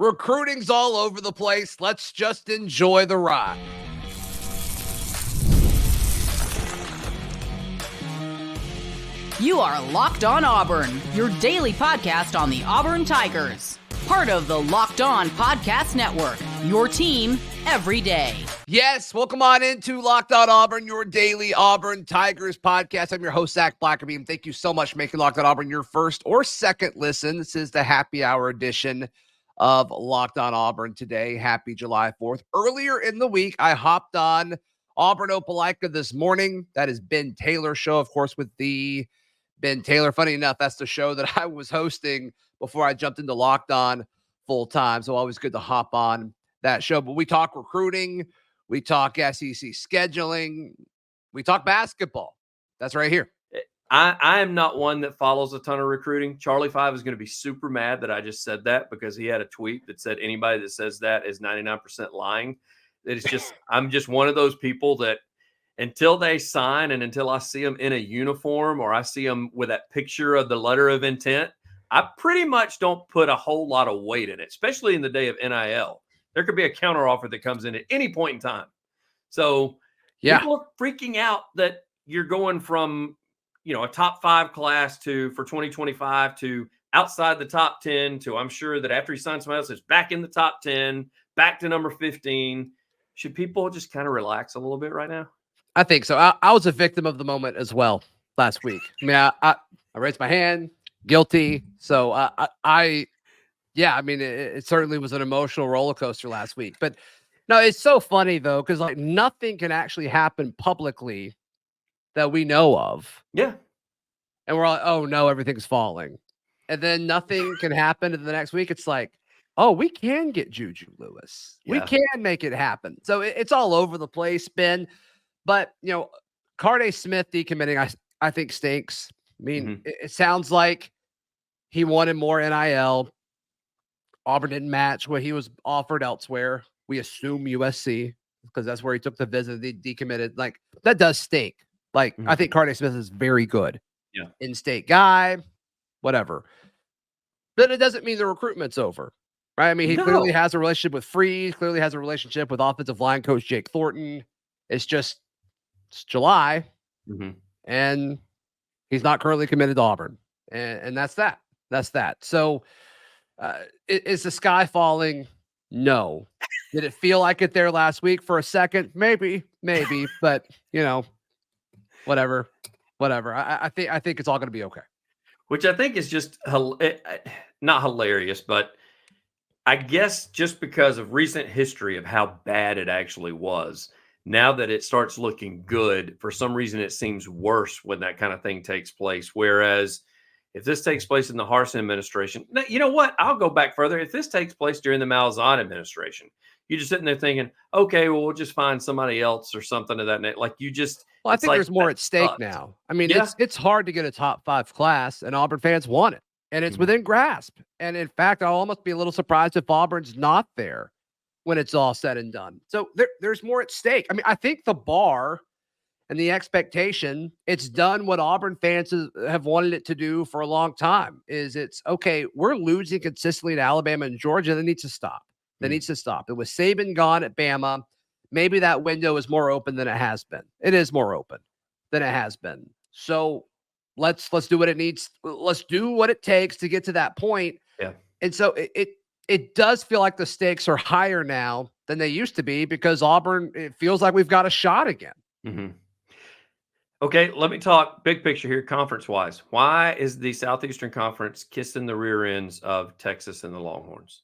Recruiting's all over the place. Let's just enjoy the ride. You are Locked On Auburn, your daily podcast on the Auburn Tigers. Part of the Locked On Podcast Network, your team every day. Yes, welcome on into Locked On Auburn, your daily Auburn Tigers podcast. I'm your host, Zac Blackerby, and thank you so much for making Locked On Auburn your first or second listen. This is the happy hour edition of Locked On Auburn today. Happy July 4th. Earlier in the week, I hopped on Auburn Opelika this morning. That is Ben Taylor's show, of course, with the Ben Taylor. Funny enough, that's the show that I was hosting before I jumped into Locked On full time. So always good to hop on that show. But we talk recruiting, we talk SEC scheduling, we talk basketball. That's right here. I am not one that follows a ton of recruiting. Charlie 5 is going to be super mad that I just said that because he had a tweet that said anybody that says that is 99% lying. It's just I'm just one of those people that until they sign and until I see them in a uniform or I see them with that picture of the letter of intent, I pretty much don't put a whole lot of weight in it, especially in the day of NIL. There could be a counteroffer that comes in at any point in time. So people are freaking out that you're going from a top 5 class for 2025 to outside the top 10 to I'm sure that after he signs somebody else, it's back in the top 10, back to number 15. Should people just kind of relax a little bit right now? I think so. I was a victim of the moment as well last week. I mean, I raised my hand, guilty. So it certainly was an emotional roller coaster last week. But no, it's so funny though, because like nothing can actually happen publicly that we know of. Yeah. And we're like, oh no, everything's falling. And then nothing can happen in the next week. It's like, oh, we can get Juju Lewis. Yeah. We can make it happen. So it's all over the place, Ben. But, Carday Smith decommitting, I think stinks. I mean, it sounds like he wanted more NIL. Auburn didn't match what he was offered elsewhere. We assume USC because that's where he took the visit. They decommitted. Like, that does stink. Like, I think Carday Smith is very good. Yeah. In-state guy, whatever. But it doesn't mean the recruitment's over, right? I mean, he clearly has a relationship with Freeze, clearly has a relationship with offensive line coach Jake Thornton. It's July, and he's not currently committed to Auburn. And that's that. That's that. So is the sky falling? No. Did it feel like it there last week for a second? Maybe, but whatever. I think it's all going to be okay. Which I think is just not hilarious, but I guess just because of recent history of how bad it actually was, now that it starts looking good, for some reason it seems worse when that kind of thing takes place. Whereas if this takes place in the Harsin administration, you know what? I'll go back further. If this takes place during the Malzahn administration, you're just sitting there thinking, okay, well, we'll just find somebody else or something of that. Like you just. Well, I think there's more at stake now. I mean, it's hard to get a top 5 class, and Auburn fans want it, and it's within grasp. And in fact, I'll almost be a little surprised if Auburn's not there when it's all said and done. So there's more at stake. I mean, I think the bar and the expectation, it's done what Auburn fans have wanted it to do for a long time. It's okay, we're losing consistently to Alabama and Georgia. That needs to stop. It was Saban gone at Bama. Maybe that window is more open than it has been. It is more open than it has been. So let's do what it needs. Let's do what it takes to get to that point. Yeah. And so it does feel like the stakes are higher now than they used to be because Auburn, it feels like we've got a shot again. Okay, let me talk big picture here, conference-wise. Why is the Southeastern Conference kissing the rear ends of Texas and the Longhorns?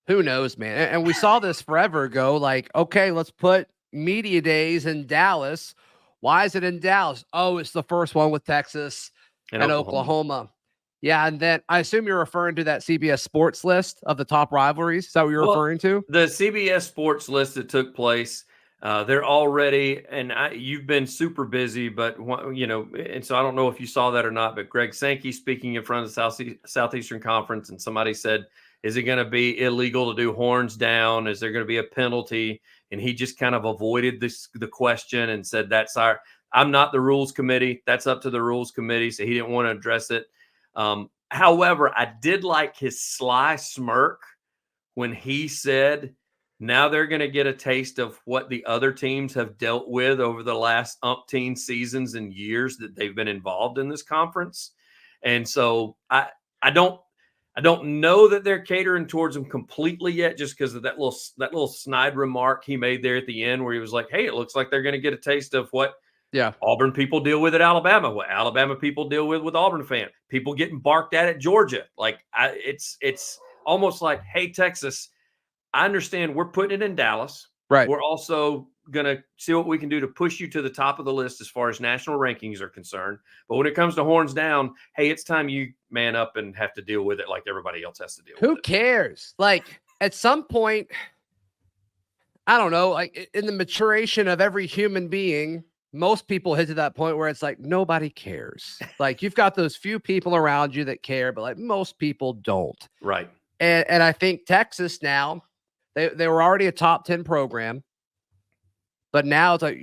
Who knows, man? And we saw this forever ago. Like, okay, let's put media days in Dallas. Why is it in Dallas? Oh, it's the first one with Texas and Oklahoma. Yeah, and then I assume you're referring to that CBS Sports list of the top rivalries. Is that what you're referring to? The CBS Sports list that took place, they're already, and you've been super busy, but and so I don't know if you saw that or not. But Greg Sankey speaking in front of the Southeastern Conference, and somebody said, "Is it going to be illegal to do horns down? Is there going to be a penalty?" And he just kind of avoided the question and said, I'm not the rules committee. That's up to the rules committee. So he didn't want to address it. However, I did like his sly smirk when he said, now they're going to get a taste of what the other teams have dealt with over the last umpteen seasons and years that they've been involved in this conference. And so I don't know that they're catering towards them completely yet, just because of that little snide remark he made there at the end where he was like, hey, it looks like they're going to get a taste of what Auburn people deal with at Alabama, what Alabama people deal with Auburn fans, people getting barked at Georgia. Like it's almost like, hey, Texas, I understand we're putting it in Dallas. Right. We're also going to see what we can do to push you to the top of the list as far as national rankings are concerned. But when it comes to horns down, hey, it's time you man up and have to deal with it like everybody else has to deal with it. Who cares? Like, at some point, I don't know, like in the maturation of every human being, most people hit to that point where it's like, nobody cares. Like, you've got those few people around you that care, but like most people don't. Right. And I think Texas now, they were already a top 10 program, but now it's like,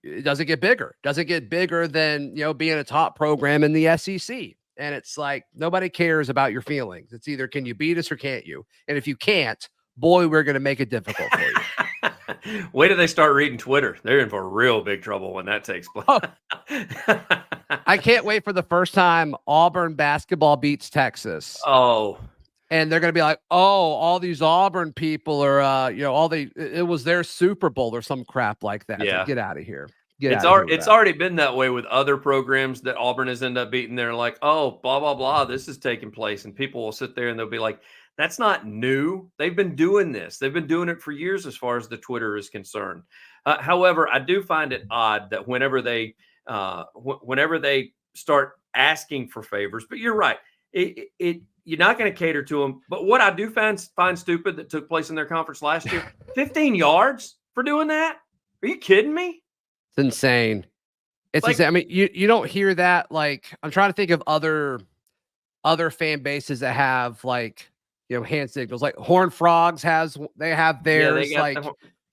it doesn't get bigger. Doesn't get bigger than, being a top program in the SEC. And it's like, nobody cares about your feelings. It's either, can you beat us or can't you? And if you can't, boy, we're going to make it difficult for you. Wait till they start reading Twitter. They're in for real big trouble when that takes place. Oh. I can't wait for the first time Auburn basketball beats Texas. Oh, and they're going to be like, oh, all these Auburn people are, it was their Super Bowl or some crap like that. Yeah. Like, get out of here. It's already been that way with other programs that Auburn has ended up beating. They're like, oh, blah, blah, blah, this is taking place. And people will sit there and they'll be like, that's not new. They've been doing this. They've been doing it for years as far as the Twitter is concerned. However, I do find it odd that whenever they start asking for favors, but you're right. You're not going to cater to them. But what I do find stupid that took place in their conference last year, 15 yards for doing that? Are you kidding me? It's insane. It's insane. I mean, you don't hear that. Like, I'm trying to think of other fan bases that have like, hand signals. Like Horned Frogs have theirs.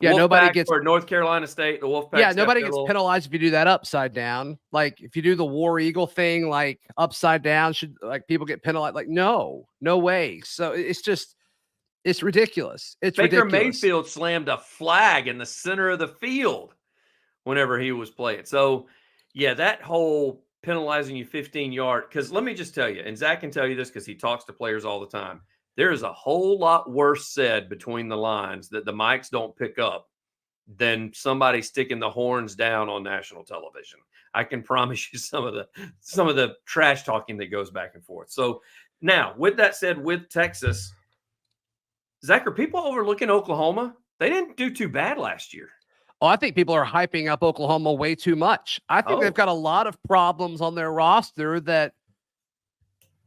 Nobody gets, or North Carolina State, the Wolfpack. Yeah, nobody gets penalized if you do that upside down. Like, if you do the War Eagle thing, like upside down, should like people get penalized? Like, no way. So it's ridiculous. It's Baker ridiculous. Mayfield slammed a flag in the center of the field whenever he was playing. So yeah, that whole penalizing you 15 yard, because let me just tell you, and Zach can tell you this because he talks to players all the time. There is a whole lot worse said between the lines that the mics don't pick up than somebody sticking the horns down on national television. I can promise you some of the trash talking that goes back and forth. So now, with that said, with Texas, Zach, are people overlooking Oklahoma? They didn't do too bad last year. Oh, I think people are hyping up Oklahoma way too much. I think they've got a lot of problems on their roster that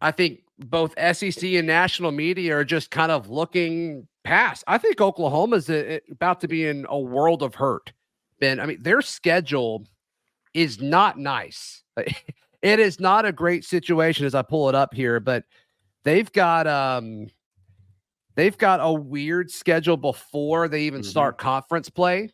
I think both SEC and national media are just kind of looking past. I think Oklahoma's about to be in a world of hurt, Ben. I mean, their schedule is not nice. It is not a great situation as I pull it up here, but they've got a weird schedule before they even start conference play.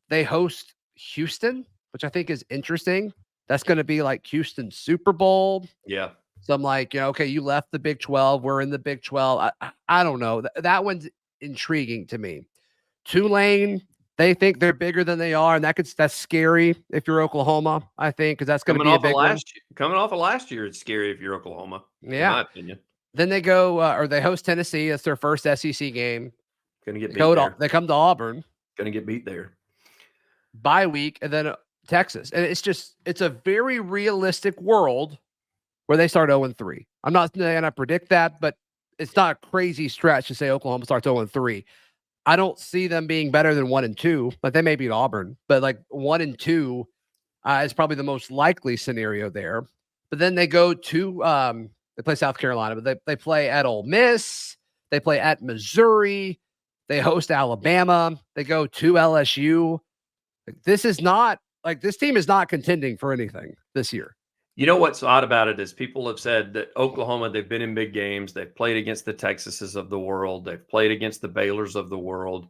They host Houston, which I think is interesting. That's going to be like Houston's Super Bowl. Yeah. So I'm like, okay, you left the Big 12. We're in the Big 12. I don't know. That one's intriguing to me. Tulane, they think they're bigger than they are, and that's scary if you're Oklahoma, I think, because that's going to be a big one. Coming off of last year, it's scary if you're Oklahoma, in my opinion. Then they go, or they host Tennessee. It's their first SEC game. Going to get beat there. They come to Auburn. Going to get beat there. Bye week, and then Texas. And it's a very realistic world where they start 0-3. I'm not saying I predict that, but it's not a crazy stretch to say Oklahoma starts 0-3. I don't see them being better than 1-2. Like, they may beat Auburn, but like 1-2 is probably the most likely scenario there. But then they go to they play South Carolina, but they play at Ole Miss. They play at Missouri. They host Alabama. They go to LSU. This team is not contending for anything this year. You know what's odd about it is people have said that Oklahoma, they've been in big games. They've played against the Texases of the world. They've played against the Baylors of the world.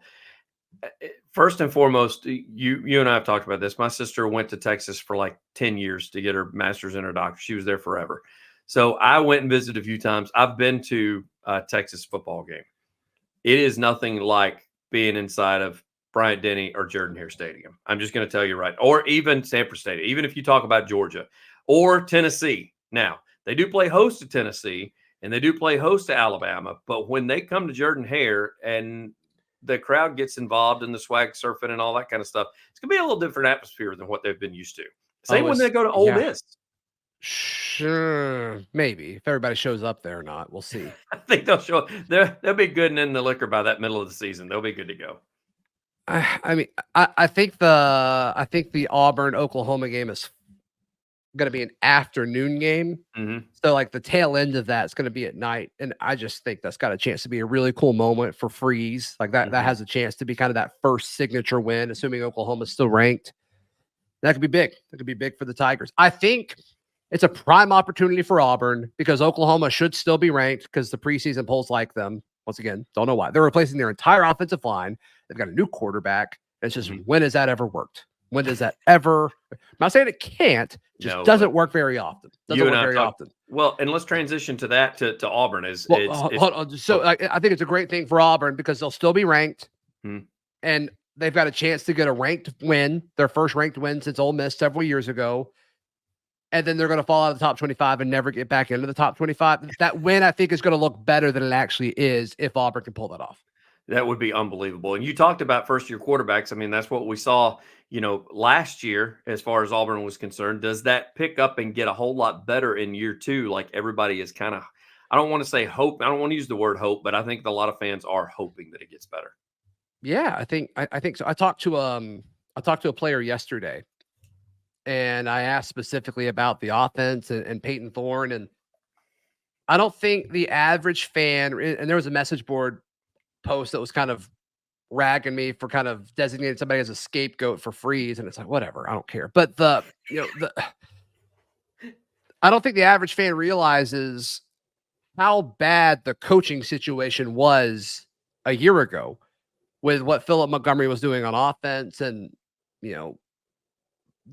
First and foremost, you and I have talked about this. My sister went to Texas for like 10 years to get her master's and her doctorate. She was there forever. So I went and visited a few times. I've been to a Texas football game. it is nothing like being inside of Bryant-Denny or Jordan-Hare Stadium. I'm just going to tell you right. Or even Sanford Stadium, even if you talk about Georgia or Tennessee. Now, they do play host to Tennessee and they do play host to Alabama, but when they come to Jordan-Hare and the crowd gets involved in the swag surfing and all that kind of stuff, it's going to be a little different atmosphere than what they've been used to. Same when they go to Ole Miss. Sure, maybe if everybody shows up there or not, we'll see. I think they'll show. They'll be good and in the liquor by that middle of the season. They'll be good to go. I mean, I think the Auburn Oklahoma game is going to be an afternoon game. Mm-hmm. So like the tail end of that is going to be at night. And I just think that's got a chance to be a really cool moment for Freeze. Like that has a chance to be kind of that first signature win, assuming Oklahoma's still ranked. That could be big. That could be big for the Tigers. I think it's a prime opportunity for Auburn because Oklahoma should still be ranked because the preseason polls like them. Once again, don't know why. They're replacing their entire offensive line. They've got a new quarterback. It's just when has that ever worked? When does that ever? I'm not saying it can't. Just doesn't work very often. Doesn't work very often. Well, and let's transition to that to Auburn. Hold on. So I think it's a great thing for Auburn because they'll still be ranked, and they've got a chance to get a ranked win, their first ranked win since Ole Miss several years ago. And then they're going to fall out of the top 25 and never get back into the top 25. That win, I think, is going to look better than it actually is if Auburn can pull that off. That would be unbelievable. And you talked about first-year quarterbacks. I mean, that's what we saw, last year as far as Auburn was concerned. Does that pick up and get a whole lot better in year two? Like everybody is kind of, I don't want to say hope. I don't want to use the word hope, but I think a lot of fans are hoping that it gets better. Yeah, I think so. I talked to a player yesterday, and I asked specifically about the offense and Peyton Thorne. And I don't think the average fan, and there was a message board post that was kind of ragging me for kind of designating somebody as a scapegoat for Freeze. And it's like, whatever, I don't care. But I don't think the average fan realizes how bad the coaching situation was a year ago with what Philip Montgomery was doing on offense and,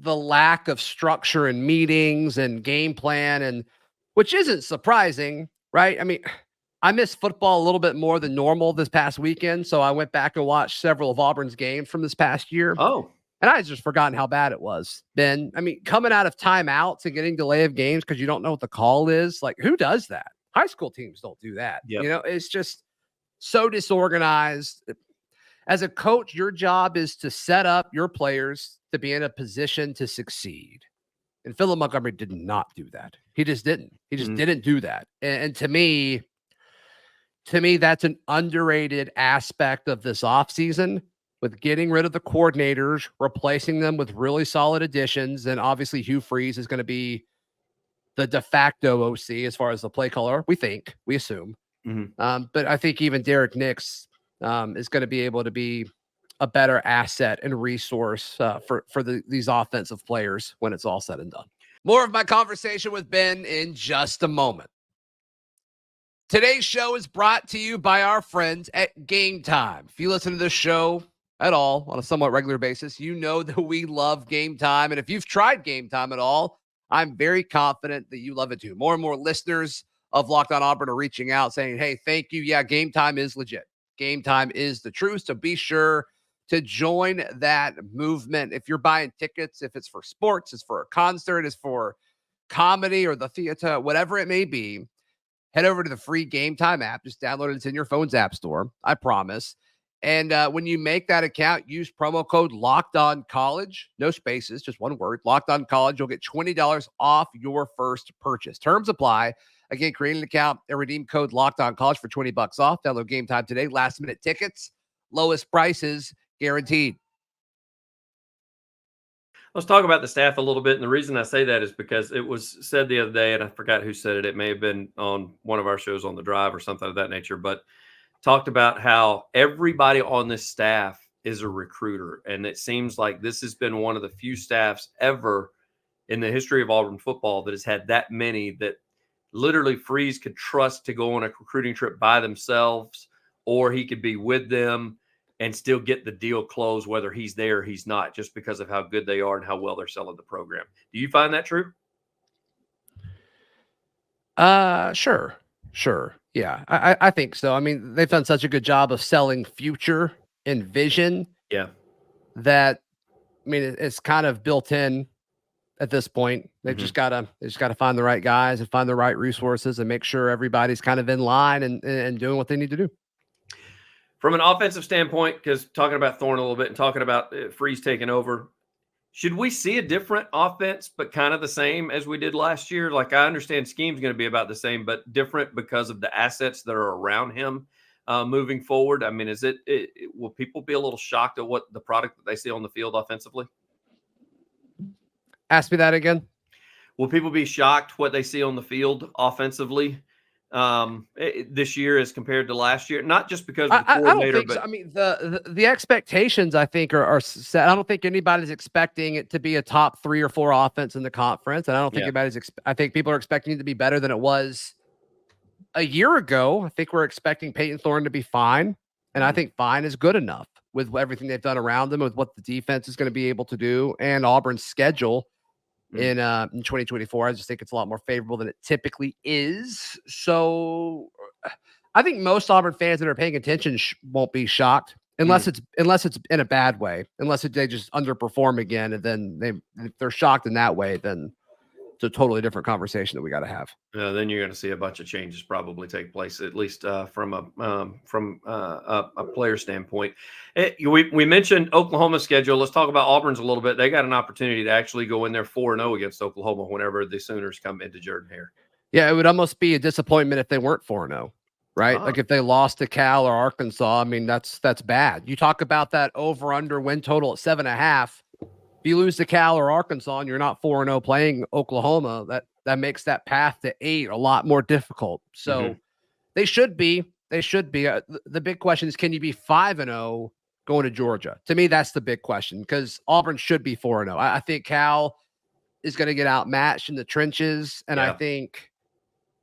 the lack of structure and meetings and game plan, and which isn't surprising, right? I mean, I miss football a little bit more than normal this past weekend. So I went back and watched several of Auburn's games from this past year. Oh, and I had just forgotten how bad it was. Ben, I mean, coming out of timeouts and getting delay of games because you don't know what the call is. Like, who does that? High school teams don't do that. Yep. It's just so disorganized. As a coach, your job is to set up your players to be in a position to succeed. And Philip Montgomery did not do that. He just didn't. He just didn't do that. And to me, that's an underrated aspect of this offseason with getting rid of the coordinators, replacing them with really solid additions. And obviously Hugh Freeze is going to be the de facto OC as far as the play caller. We assume. But I think even Derek Nix is going to be able to be a better asset and resource for these offensive players when it's all said and done. More of my conversation with Ben in just a moment. Today's show is brought to you by our friends at Game Time. If you listen to this show at all on a somewhat regular basis, you know that we love Game Time. And if you've tried Game Time at all, I'm very confident that you love it too. More and more listeners of Locked On Auburn are reaching out saying, hey, thank you. Yeah, Game Time is legit. Game Time is the truth. So be sure to join that movement. If you're buying tickets, if it's for sports, it's for a concert, it's for comedy or the theater, whatever it may be, head over to the free Game Time app. Just download it. It's in your phone's app store. I promise. And when you make that account, use promo code LOCKEDONCollege. No spaces, just one word. LOCKEDONCollege. You'll get $20 off your first purchase. Terms apply. Again, create an account and redeem code LOCKEDONCollege for $20 off. Download Game Time today. Last minute tickets, lowest prices guaranteed. Let's talk about the staff a little bit. And the reason I say that is because it was said the other day, and I forgot who said it. It may have been on one of our shows on The Drive or something of that nature, but talked about how everybody on this staff is a recruiter. And it seems like this has been one of the few staffs ever in the history of Auburn football that has had that many that literally Freeze could trust to go on a recruiting trip by themselves, or he could be with them and still get the deal closed, whether he's there or he's not, just because of how good they are and how well they're selling the program. Do you find that true? Sure. Yeah, I think so. I mean, they've done such a good job of selling future and vision. Yeah. That, I mean, it's kind of built in at this point. They just gotta find the right guys and find the right resources and make sure everybody's kind of in line and doing what they need to do. From an offensive standpoint, because talking about Thorne a little bit and talking about Freeze taking over, should we see a different offense, but kind of the same as we did last year? Like, I understand scheme's going to be about the same, but different because of the assets that are around him moving forward. I mean, will people be a little shocked at what the product that they see on the field offensively? Ask me that again. Will people be shocked what they see on the field offensively this year as compared to last year? Not just because of the coordinator, I don't think so. I mean, the expectations, I think, are set. I don't think anybody's expecting it to be a top 3 or 4 offense in the conference, and I don't think I think people are expecting it to be better than it was a year ago. I think we're expecting Peyton Thorne to be fine, and I think fine is good enough with everything they've done around them, with what the defense is going to be able to do, and Auburn's schedule in 2024. I just think it's a lot more favorable than it typically is. So I think most Auburn fans that are paying attention won't be shocked unless it's in a bad way, unless they just underperform again. And then if they're shocked in that way, then it's a totally different conversation that we got to have. Then you're going to see a bunch of changes probably take place, at least from a player standpoint. We mentioned Oklahoma's schedule. Let's talk about Auburn's a little bit. They got an opportunity to actually go in there 4-0 against Oklahoma whenever the Sooners come into Jordan-Hare. Yeah, it would almost be a disappointment if they weren't 4-0, right? Like if they lost to Cal or Arkansas. I mean, that's bad. You talk about that over/under win total at 7.5. If you lose to Cal or Arkansas and you're not 4-0 playing Oklahoma, that makes that path to 8 a lot more difficult. So they should be. The big question is, can you be 5-0 going to Georgia? To me, that's the big question, because Auburn should be 4-0. I think Cal is going to get outmatched in the trenches, and I think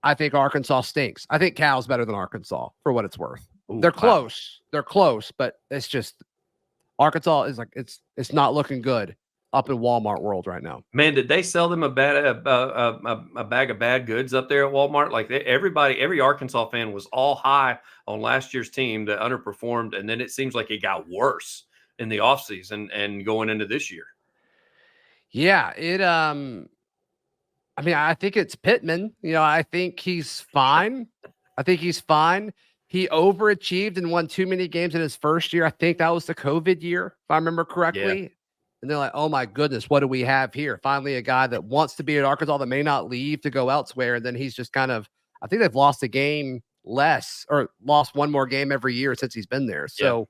Arkansas stinks. I think Cal's better than Arkansas for what it's worth. They're close. They're close, but it's just Arkansas is like it's not looking good up in Walmart world right now. Man, did they sell them a bag of bad goods up there at Walmart? Like every Arkansas fan was all high on last year's team that underperformed, and then it seems like it got worse in the offseason and going into this year. Yeah, I mean, I think it's Pittman. I think he's fine. He overachieved and won too many games in his first year. I think that was the COVID year, if I remember correctly. Yeah. And they're like, oh my goodness, what do we have here? Finally, a guy that wants to be at Arkansas that may not leave to go elsewhere. And then he's just kind of, I think they've lost a game less or lost one more game every year since he's been there. So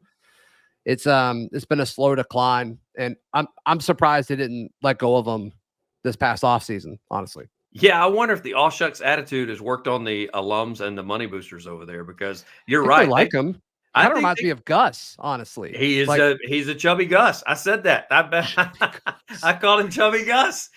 it's been a slow decline. And I'm surprised they didn't let go of him this past offseason, honestly. Yeah, I wonder if the all shucks attitude has worked on the alums and the money boosters over there, because you're right. They like him. That reminds me of Gus, honestly. He is he's a chubby Gus. I said that. I called him chubby Gus,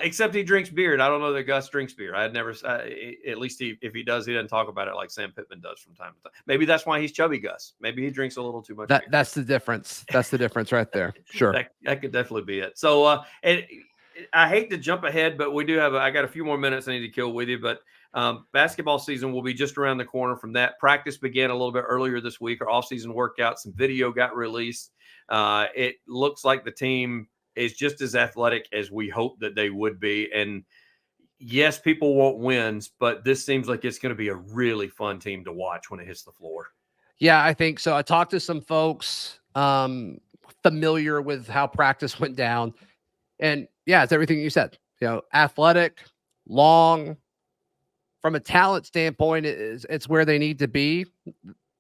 except he drinks beer. And I don't know that Gus drinks beer. I had never, at least if he does, he doesn't talk about it like Sam Pittman does from time to time. Maybe that's why he's chubby Gus. Maybe he drinks a little too much beer. That's the difference. That's the difference right there. Sure. That could definitely be it. So, and I hate to jump ahead, but we do I got a few more minutes I need to kill with you, but basketball season will be just around the corner from that. Practice began a little bit earlier this week. Our offseason workout, some video got released. It looks like the team is just as athletic as we hoped that they would be. And yes, people want wins, but this seems like it's going to be a really fun team to watch when it hits the floor. Yeah, I think so. I talked to some folks familiar with how practice went down. And yeah, it's everything you said. Athletic, long. From a talent standpoint, it's where they need to be.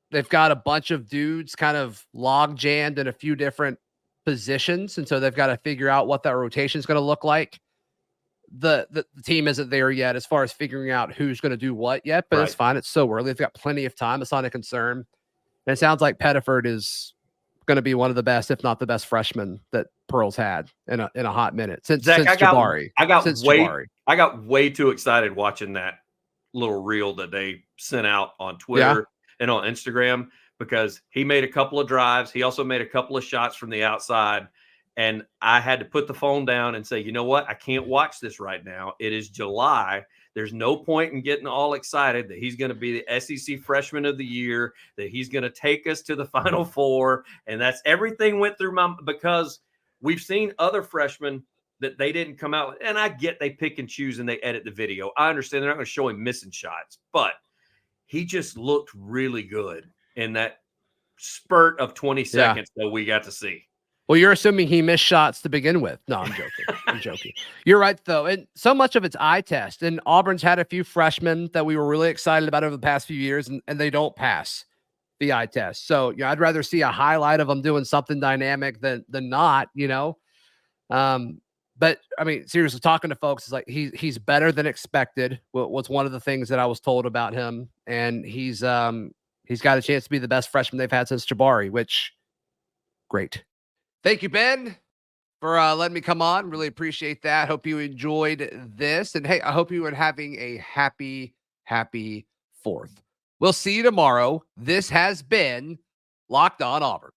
They've got a bunch of dudes kind of log jammed in a few different positions, and so they've got to figure out what that rotation is going to look like. The team isn't there yet as far as figuring out who's going to do what yet, but It's fine. It's so early. They've got plenty of time. It's not a concern. And it sounds like Pettiford is going to be one of the best, if not the best, freshman that Pearl's had in a hot minute since Jabari. I got way too excited watching that little reel that they sent out on Twitter and on Instagram, because he made a couple of drives. He also made a couple of shots from the outside. And I had to put the phone down and say, you know what? I can't watch this right now. It is July. There's no point in getting all excited that he's going to be the SEC Freshman of the Year, that he's going to take us to the Final Four. And that's everything went through my, because we've seen other freshmen that they didn't come out. And I get they pick and choose and they edit the video. I understand they're not going to show him missing shots, but he just looked really good in that spurt of 20 seconds that we got to see. Well, you're assuming he missed shots to begin with. No, I'm joking. I'm joking. You're right, though. And so much of it's eye test. And Auburn's had a few freshmen that we were really excited about over the past few years, and they don't pass the eye test. So, I'd rather see a highlight of them doing something dynamic than not, But, I mean, seriously, talking to folks, it's like he's better than expected. Was one of the things that I was told about him. And he's got a chance to be the best freshman they've had since Jabari, which, great. Thank you, Ben, for letting me come on. Really appreciate that. Hope you enjoyed this. And hey, I hope you are having a happy 4th. We'll see you tomorrow. This has been Locked On Auburn.